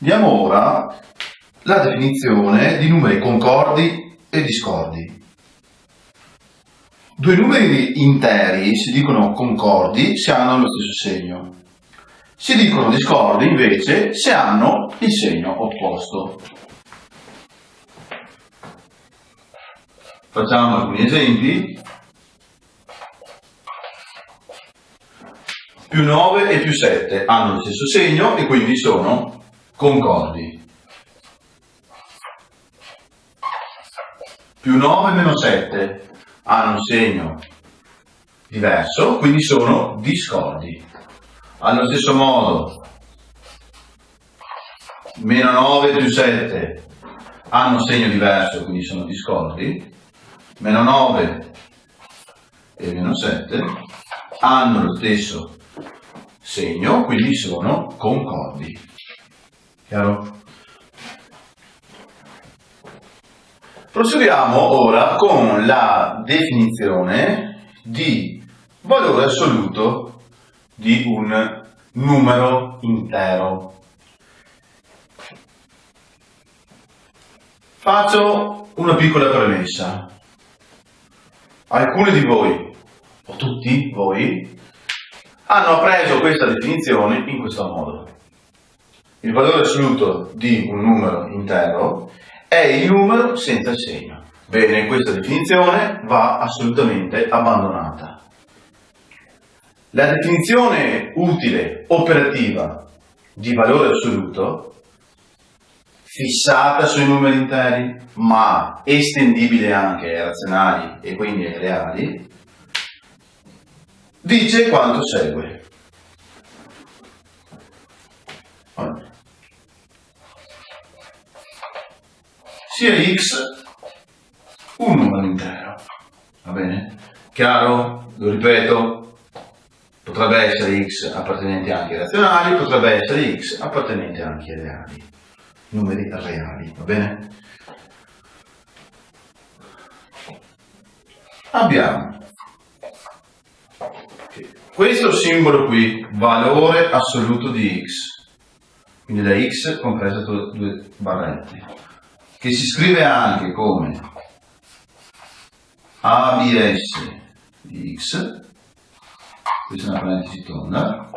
Diamo ora la definizione di numeri concordi e discordi. Due numeri interi si dicono concordi se hanno lo stesso segno. Si dicono discordi invece se hanno il segno opposto. Facciamo alcuni esempi. Più 9 e più 7 hanno lo stesso segno e quindi sono concordi. Più 9 meno 7 hanno un segno diverso, quindi sono discordi. Allo stesso modo, meno 9 più 7 hanno un segno diverso, quindi sono discordi. Meno 9 e meno 7 hanno lo stesso segno, quindi sono concordi. Chiaro? Proseguiamo ora con la definizione di valore assoluto di un numero intero. Faccio una piccola premessa. Alcuni di voi, o tutti voi, hanno appreso questa definizione in questo modo. Il valore assoluto di un numero intero è il numero senza segno. Bene, questa definizione va assolutamente abbandonata. La definizione utile, operativa, di valore assoluto, fissata sui numeri interi, ma estendibile anche ai razionali e quindi ai reali, dice quanto segue. Sia x un numero intero, va bene? Chiaro? Lo ripeto, potrebbe essere x appartenente anche ai razionali, potrebbe essere x appartenente anche ai reali, numeri reali, va bene? Abbiamo questo simbolo qui, valore assoluto di x, quindi da x compresa due barrette, che si scrive anche come ABS di x, questa è una parentesi tonda,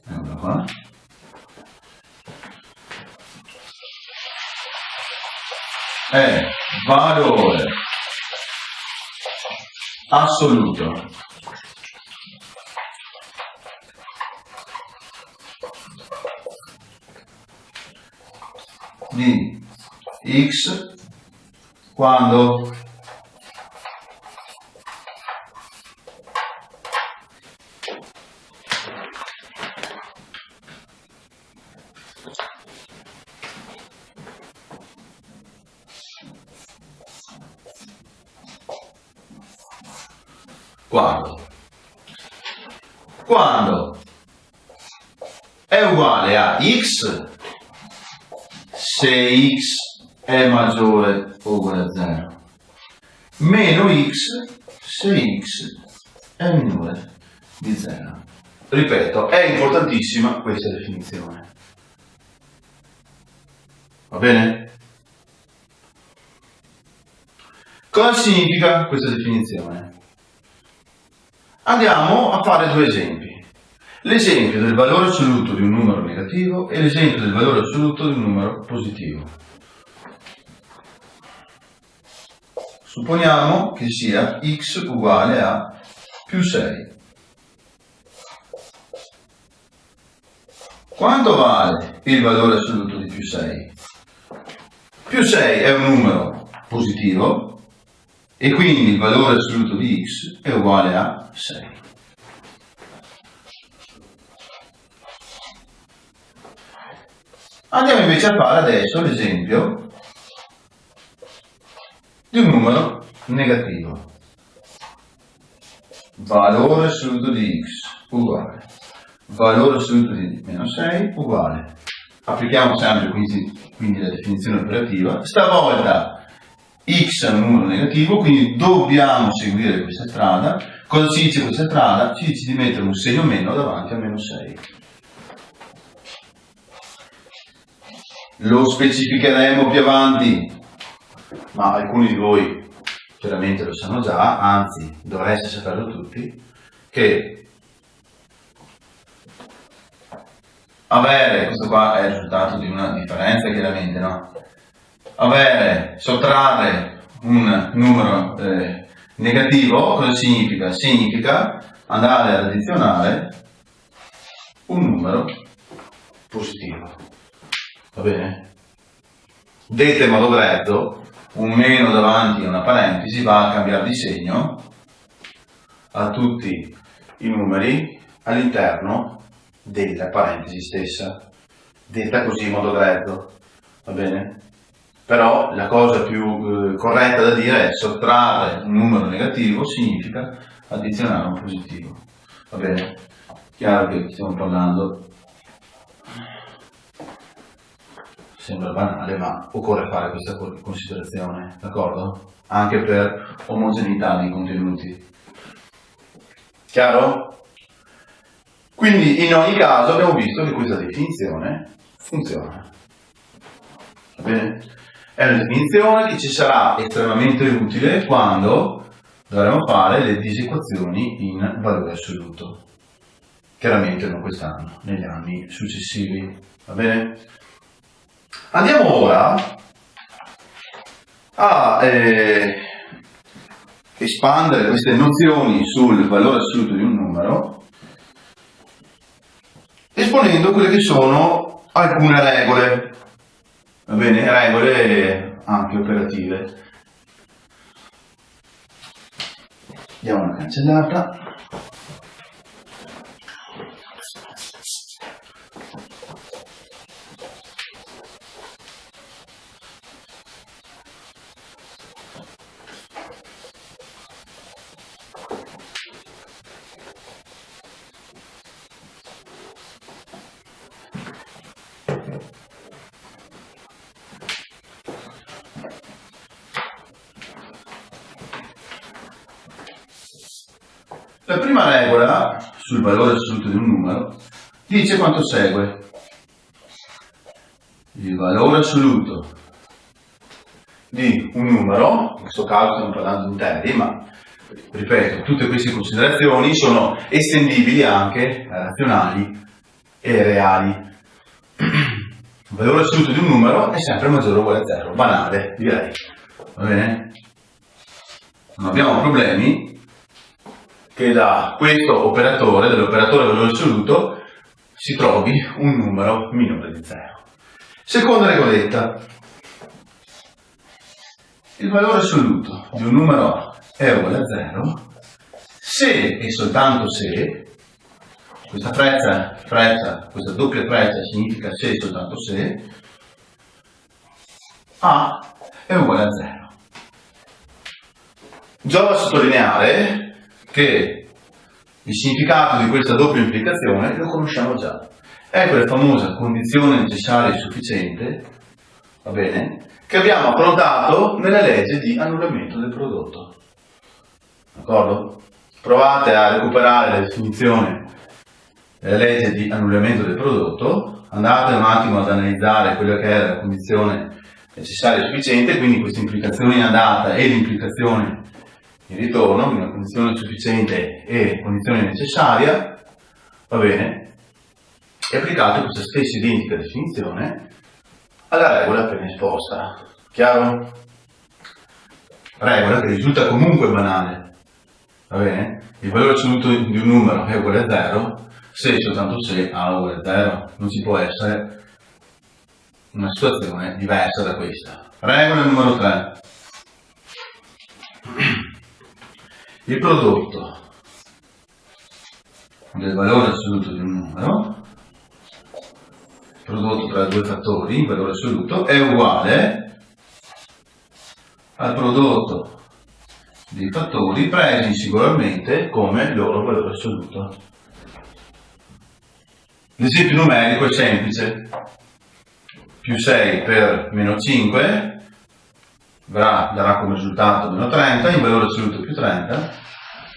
eccola qua, è valore assoluto di x quando è uguale a x se x è maggiore o uguale a 0, meno x se x è minore di 0. Ripeto, è importantissima questa definizione. Va bene? Cosa significa questa definizione? Andiamo a fare due esempi. L'esempio del valore assoluto di un numero negativo e l'esempio del valore assoluto di un numero positivo. Supponiamo che sia x uguale a più 6. Quanto vale il valore assoluto di più 6? Più 6 è un numero positivo e quindi il valore assoluto di x è uguale a 6. Andiamo invece a fare adesso l'esempio di un numero negativo. Valore assoluto di x uguale valore assoluto di meno 6 uguale. Applichiamo sempre quindi la definizione operativa. Stavolta x è un numero negativo, quindi dobbiamo seguire questa strada. Cosa ci dice questa strada? Ci dice di mettere un segno meno davanti a meno 6. lo specificheremo più avanti, ma alcuni di voi chiaramente lo sanno già, anzi dovreste saperlo tutti, che avere, questo qua è il risultato di una differenza chiaramente, no? Sottrarre un numero negativo, cosa significa? Significa andare ad addizionare un numero positivo, va bene? Detto in modo grezzo, un meno davanti a una parentesi va a cambiare di segno a tutti i numeri all'interno della parentesi stessa, detta così in modo grezzo, va bene? Però la cosa più corretta da dire è sottrarre un numero negativo significa addizionare un positivo, va bene? Chiaro che stiamo parlando, sembra banale, ma occorre fare questa considerazione, d'accordo? Anche per omogeneità dei contenuti. Chiaro? Quindi in ogni caso abbiamo visto che questa definizione funziona. Va bene? È una definizione che ci sarà estremamente utile quando dovremo fare le disequazioni in valore assoluto. Chiaramente non quest'anno, negli anni successivi. Va bene? Andiamo ora a espandere queste nozioni sul valore assoluto di un numero, esponendo quelle che sono alcune regole, va bene? Regole anche operative. Diamo una cancellata. La prima regola sul valore assoluto di un numero dice quanto segue. Il valore assoluto di un numero, in questo caso stiamo parlando di interi, ma ripeto, tutte queste considerazioni sono estendibili anche a razionali e reali. Il valore assoluto di un numero è sempre maggiore o uguale a 0, banale, direi. Va bene? Non abbiamo problemi che da questo operatore, dell'operatore valore assoluto, si trovi un numero minore di 0. Seconda regoletta. Il valore assoluto di un numero A è uguale a 0 se e soltanto se, questa questa doppia freccia significa se e soltanto se, A è uguale a 0. Giova sottolineare che il significato di questa doppia implicazione lo conosciamo già. È quella famosa condizione necessaria e sufficiente, va bene, che abbiamo affrontato nella legge di annullamento del prodotto. D'accordo? Provate a recuperare la definizione della legge di annullamento del prodotto, andate un attimo ad analizzare quella che è la condizione necessaria e sufficiente, quindi queste implicazioni in andata e l'implicazione in ritorno, quindi una condizione sufficiente e condizione necessaria, va bene, e applicate questa stessa identica definizione alla regola appena esposta. Chiaro? Regola che risulta comunque banale, va bene? Il valore assoluto di un numero è uguale a 0 se e soltanto se A è uguale a 0. Non ci può essere una situazione diversa da questa. Regola numero 3. Il prodotto del valore assoluto di un numero, prodotto tra due fattori, il valore assoluto, è uguale al prodotto dei fattori presi singolarmente come loro valore assoluto. L'esempio numerico è semplice. Più 6 per meno 5 darà come risultato meno 30, in valore assoluto più 30,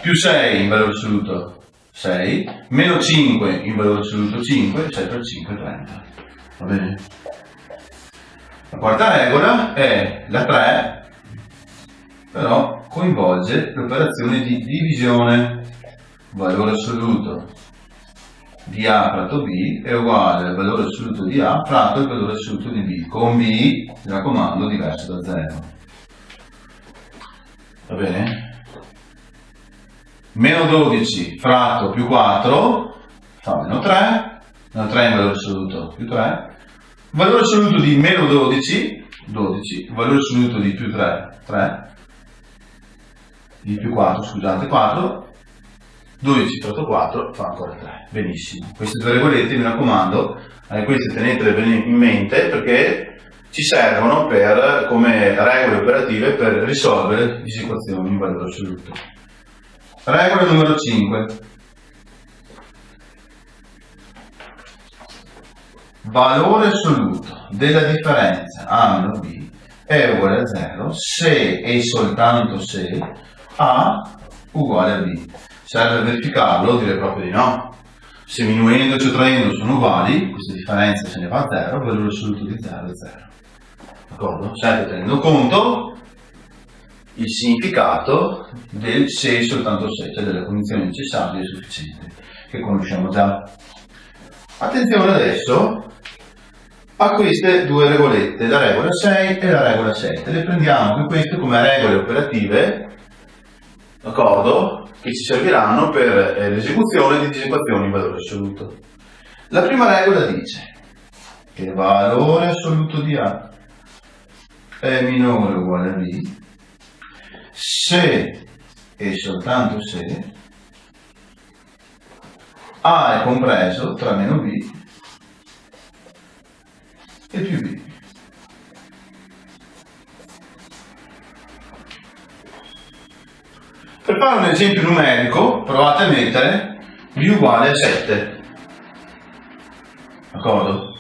più 6 in valore assoluto 6, meno 5 in valore assoluto 5, 6 per 5 30. Va bene? La quarta regola è la 3, però coinvolge l'operazione di divisione. Valore assoluto di A fratto B è uguale al valore assoluto di A fratto il valore assoluto di B, con B, mi raccomando, diverso da 0. Va bene? Meno 12 fratto più 4 fa meno 3, meno 3 in valore assoluto più 3, valore assoluto di meno 12, 12, valore assoluto di più 3, 3, di più 4, scusate, 4, 12 fratto 4 fa ancora 3. Benissimo. Queste due regolette, mi raccomando, queste tenetele bene in mente perché ci servono come regole operative per risolvere disequazioni in valore assoluto. Regola numero 5. Valore assoluto della differenza A meno B è uguale a 0 se e soltanto se A uguale a B. Serve verificarlo? Direi proprio di no. Se minuendo e sottraendo sono uguali, questa differenza se ne va a 0, il valore assoluto di 0 è 0. D'accordo? Sempre tenendo conto il significato del se e soltanto se, cioè delle condizioni necessarie e sufficienti, che conosciamo già. Attenzione adesso a queste due regolette, la regola 6 e la regola 7. Le prendiamo anche queste come regole operative, d'accordo? Che ci serviranno per l'esecuzione di disequazioni in valore assoluto. La prima regola dice che il valore assoluto di A è minore o uguale a B se e soltanto se A è compreso tra meno B e più B. Per fare un esempio numerico, provate a mettere B uguale a 7. D'accordo?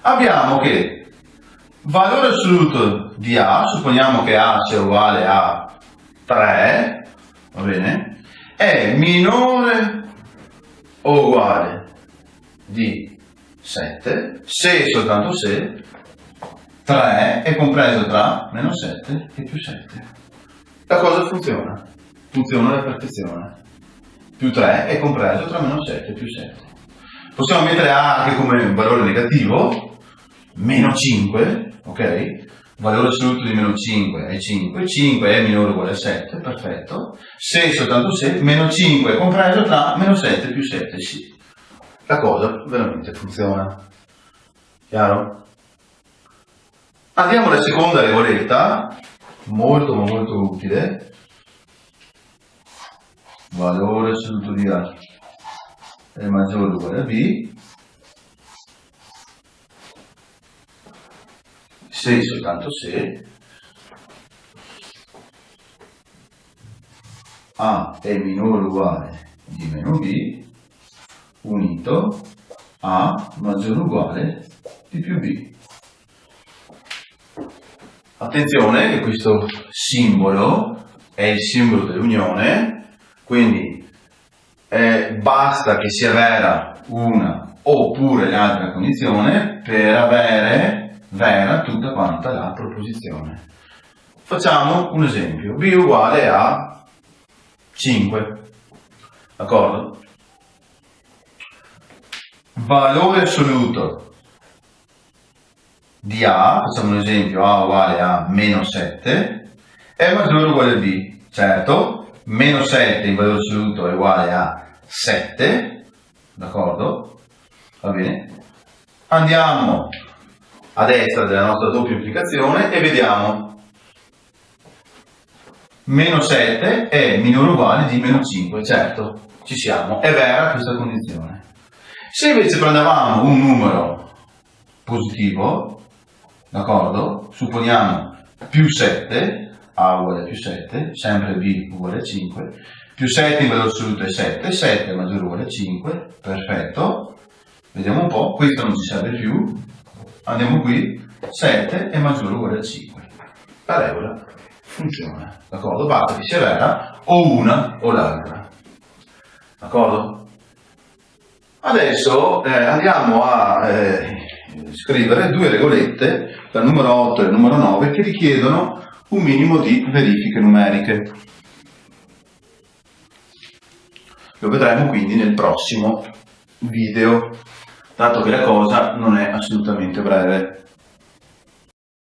Abbiamo che valore assoluto di A, supponiamo che A sia uguale a 3, va bene? È minore o uguale di 7, se e soltanto se 3 è compreso tra meno 7 e più 7. La cosa funziona? Funziona alla perfezione. Più 3 è compreso tra meno 7 e più 7. Possiamo mettere A anche come un valore negativo, meno 5, ok? Valore assoluto di meno 5 è 5, 5 è minore o uguale a 7, perfetto. Se e soltanto se, meno 5 è compreso tra meno 7 e più 7, sì. La cosa veramente funziona. Chiaro? Andiamo alla seconda regoletta, molto ma molto utile. Valore assoluto di A è maggiore o uguale a B se soltanto se A è minore o uguale di meno B unito A maggiore o uguale di più B. Attenzione che questo simbolo è il simbolo dell'unione, quindi basta che sia vera una oppure l'altra condizione per avere vera tutta quanta la proposizione. Facciamo un esempio. B uguale a 5, d'accordo? Valore assoluto di A, facciamo un esempio, A uguale a meno 7, è maggiore o uguale a B. Certo, meno 7 in valore assoluto è uguale a 7, d'accordo? Va bene? Andiamo a destra della nostra doppia implicazione e vediamo. Meno 7 è minore o uguale di meno 5, certo, ci siamo, è vera questa condizione. Se invece prendevamo un numero positivo, d'accordo? Supponiamo più 7, A uguale a più 7, sempre B uguale a 5, più 7 in valore assoluto è 7, 7 è maggiore o uguale a 5, perfetto. Vediamo un po', questo non ci serve più, andiamo qui, 7 è maggiore o uguale a 5. La regola funziona, d'accordo? Basta che sia vera o una o l'altra, d'accordo? Adesso andiamo a scrivere due regolette, la numero 8 e il numero 9, che richiedono un minimo di verifiche numeriche. Lo vedremo quindi nel prossimo video, dato che la cosa non è assolutamente breve.